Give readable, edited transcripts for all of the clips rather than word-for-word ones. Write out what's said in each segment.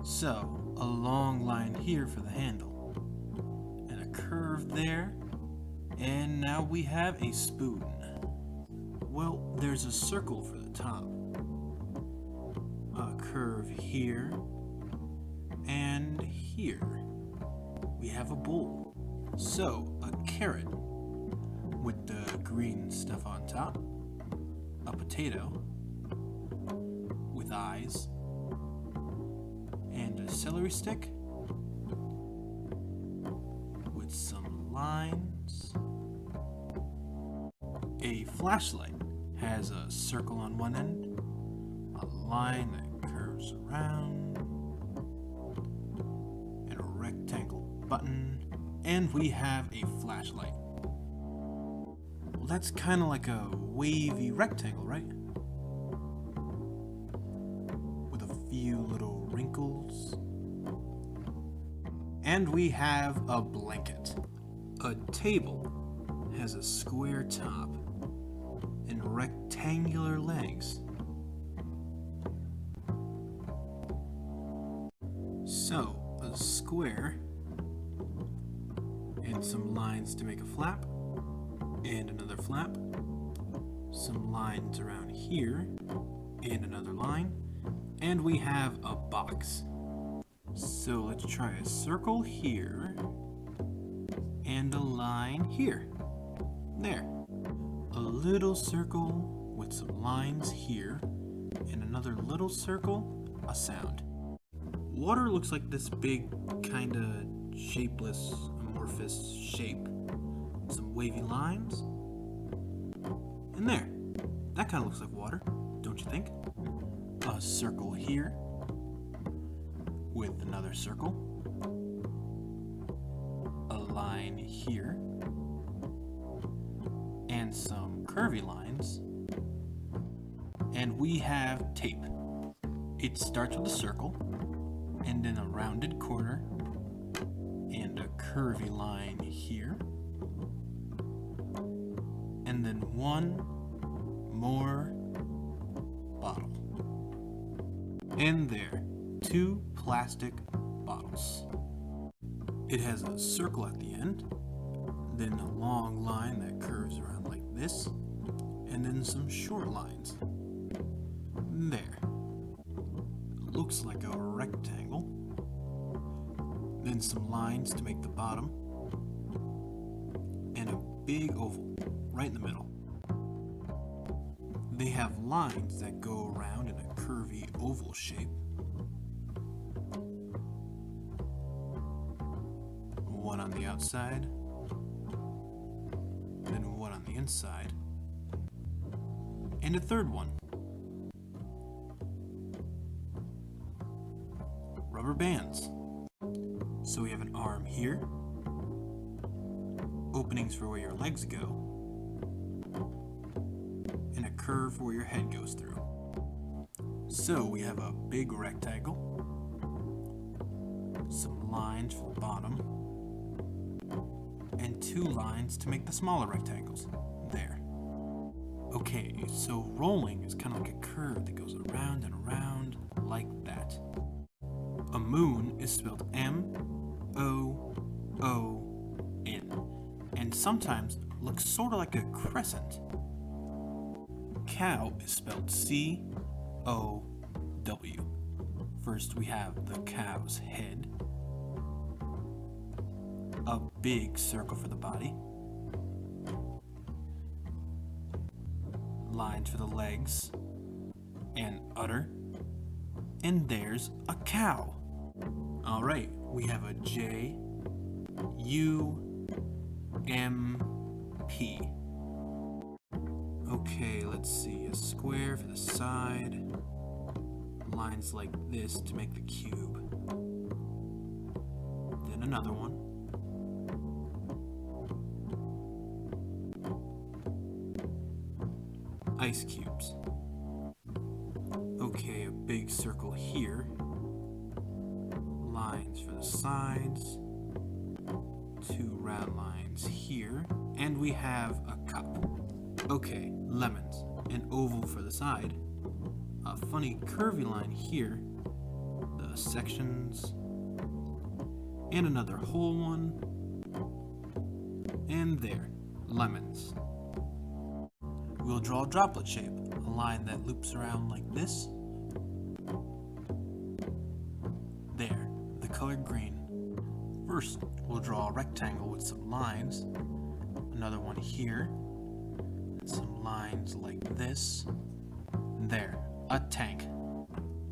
So, a long line here for the handle, and a curve there, and now we have a spoon. Well, there's a circle for the top, a curve here, and here. We have a bowl. So, a carrot with the green stuff on top, a potato with eyes, and a celery stick with some lines. A flashlight has a circle on one end, a line that curves around, and a rectangle button, and we have a flashlight. Well, that's kind of like a wavy rectangle, right? With a few little wrinkles. And we have a blanket. A table has a square top and rectangular legs. So, a square and some lines to make a flap, and another flap, some lines around here, and another line, and we have a box. So let's try a circle here, and a line here. There. A little circle with some lines here, and another little circle, a sound. Water looks like this big, kinda shapeless, amorphous shape. Some wavy lines. And there. That kinda looks like water, don't you think? A circle here, with another circle. A line here. And some curvy lines. And we have tape. It starts with a circle, and then a rounded corner, and a curvy line here, and then one more bottle. And there, 2 plastic bottles. It has a circle at the end, then a long line that curves around like this, and then some short lines. There. Looks like a rectangle. Then some lines to make the bottom, and a big oval right in the middle. They have lines that go around in a curvy oval shape. One on the outside, then one on the inside, and a third one. Rubber bands. So we have an arm here, openings for where your legs go, and a curve where your head goes through. So we have a big rectangle, some lines for the bottom, and 2 lines to make the smaller rectangles. There. Okay, so rolling is kind of like a curve that goes around and around like that. A moon is spelled M-O-O-N, and sometimes looks sort of like a crescent. Cow is spelled C-O-W. First we have the cow's head, a big circle for the body, lines for the legs, and udder, and there's a cow. Alright, we have a J-U-M-P. Okay, let's see, a square for the side, lines like this to make the cube, then another one, ice cubes. Okay, a big circle here, lines for the sides, 2 round lines here, and we have a cup. Okay, lemons, an oval for the side, a funny curvy line here, the sections, and another whole one, and there, lemons. We'll draw a droplet shape, a line that loops around like this. There, the color green. First, we'll draw a rectangle with some lines, another one here, and some lines like this. There, a tank,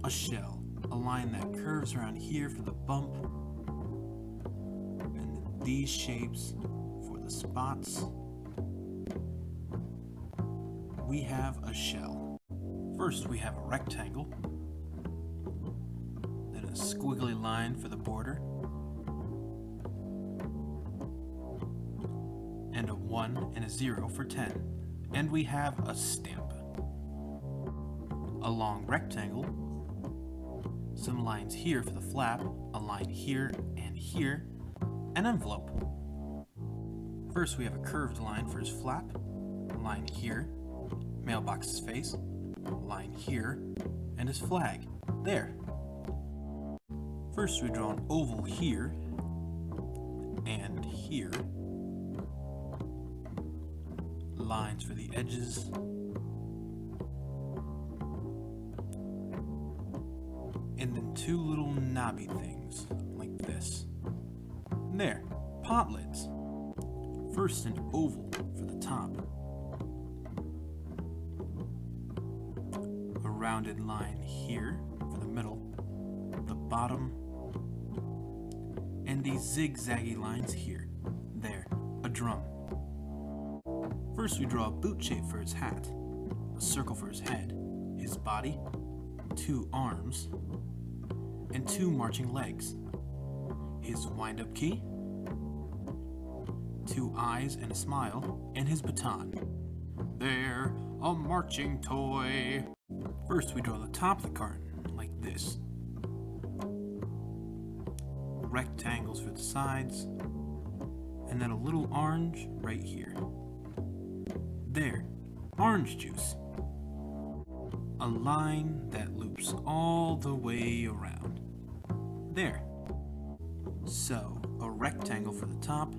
a shell, a line that curves around here for the bump, and these shapes for the spots. We have a shell. First, we have a rectangle, then a squiggly line for the border, and a 1 and a 0 for 10. And we have a stamp. A long rectangle, some lines here for the flap, a line here and here, an envelope. First we have a curved line for his flap, a line here, Mailboxes Face, a line here, and his flag. There. First we draw an oval here and here, lines for the edges, and then two little knobby things like this. There, pot lids. First an oval for the top, a rounded line here for the middle, the bottom, and these zigzaggy lines here. There, a drum. First we draw a boot shape for his hat, a circle for his head, his body, two arms, and two marching legs, his wind-up key, two eyes and a smile, and his baton. There, a marching toy. First we draw the top of the carton, like this. Rectangles for the sides, and then a little orange right here. There, orange juice. A line that loops all the way around. There. So, a rectangle for the top,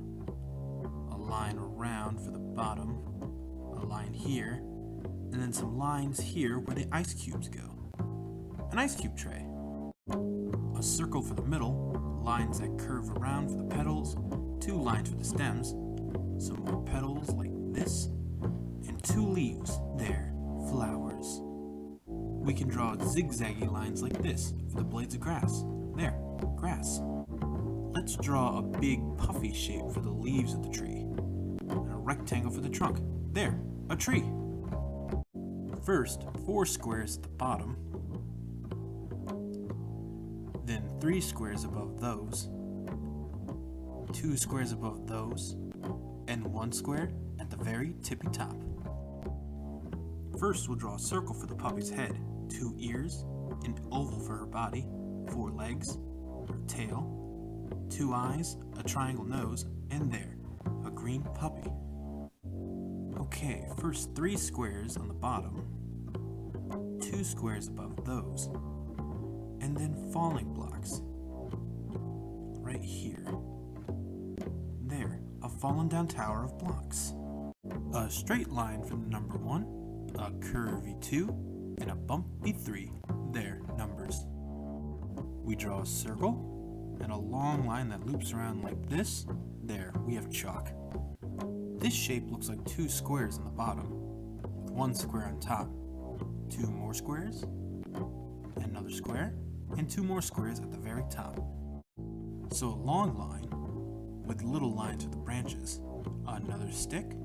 a line around for the bottom, a line here, and then some lines here where the ice cubes go. An ice cube tray. A circle for the middle, lines that curve around for the petals, two lines for the stems, some more petals like this, and two leaves. There, flowers. We can draw zigzaggy lines like this for the blades of grass. There, grass. Let's draw a big puffy shape for the leaves of the tree, and a rectangle for the trunk. There, a tree. First, 4 squares at the bottom, then 3 squares above those, 2 squares above those, and 1 square at the very tippy top. First, we'll draw a circle for the puppy's head, 2 ears, an oval for her body, 4 legs, her tail, 2 eyes, a triangle nose, and there, a green puppy. Okay, first 3 squares on the bottom, 2 squares above those, and then falling blocks. Right here. There, a fallen down tower of blocks. A straight line from the number 1, a curvy 2, and a bumpy 3. There, numbers. We draw a circle, and a long line that loops around like this. There, we have chalk. This shape looks like 2 squares on the bottom, with 1 square on top, 2 more squares, another square, and 2 more squares at the very top. So a long line, with little lines for the branches, another stick.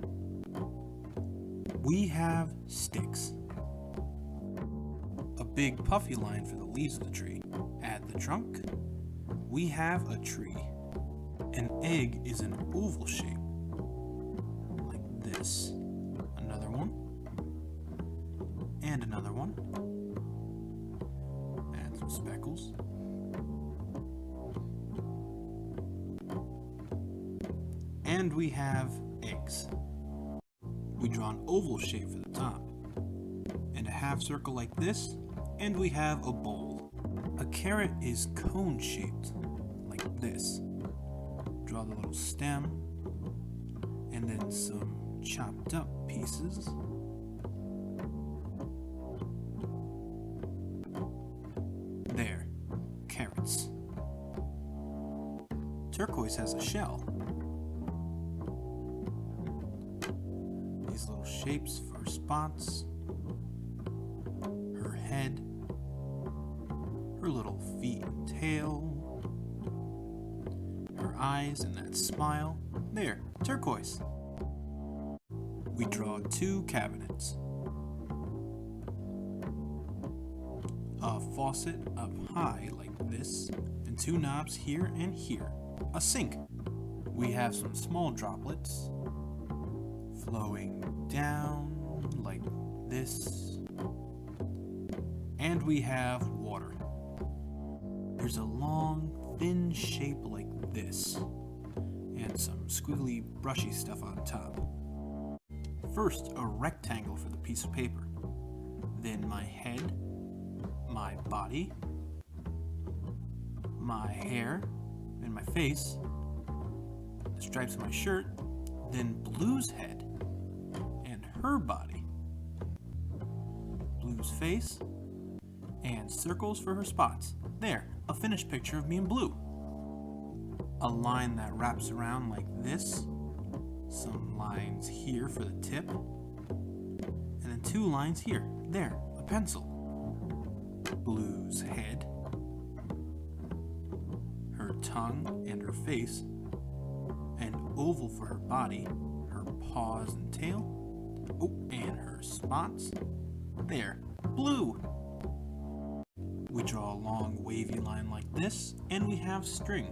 We have sticks. A big puffy line for the leaves of the tree. At the trunk, we have a tree. An egg is an oval shape, like this. Another one, and another one. Add some speckles. And we have eggs. We draw an oval shape for the top, and a half circle like this, and we have a bowl. A carrot is cone-shaped, like this. Draw the little stem, and then some chopped up pieces. There, carrots. Turquoise has a shell. These little shapes for spots. Her head. Her little feet and tail. Her eyes and that smile. There, turquoise. We draw 2 cabinets. A faucet up high like this, and 2 knobs here and here. A sink. We have some small droplets flowing down like this. And we have water. There's a long, thin shape like this, and some squiggly, brushy stuff on top. First, a rectangle for the piece of paper. Then my head, my body, my hair, and my face, the stripes of my shirt, then Blue's head, and her body, Blue's face, and circles for her spots. There, a finished picture of me and Blue. A line that wraps around like this, some lines here for the tip, and then 2 lines here. There, a pencil. Blue's head, her tongue and her face, an oval for her body, her paws and tail, oh, and her spots. There, Blue. We draw a long wavy line like this, and we have string.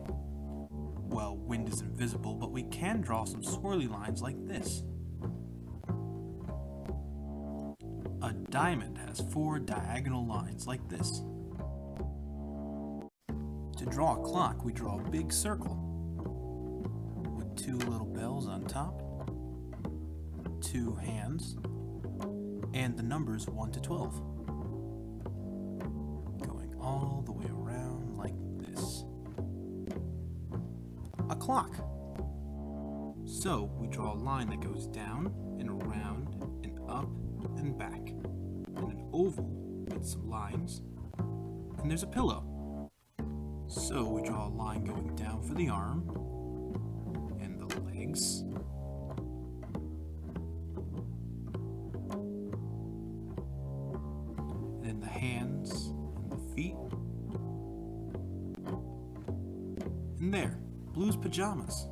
Well, wind is invisible, but we can draw some swirly lines like this. A diamond has 4 diagonal lines like this. To draw a clock, we draw a big circle with 2 little bells on top, 2 hands, and the numbers 1 to 12. Going all the way around like this. A clock. So we draw a line that goes down and around and up and back, and an oval with some lines, and there's a pillow. So we draw a line going down for the arm and the legs, and then the hands and the feet, and there, Blue's pajamas.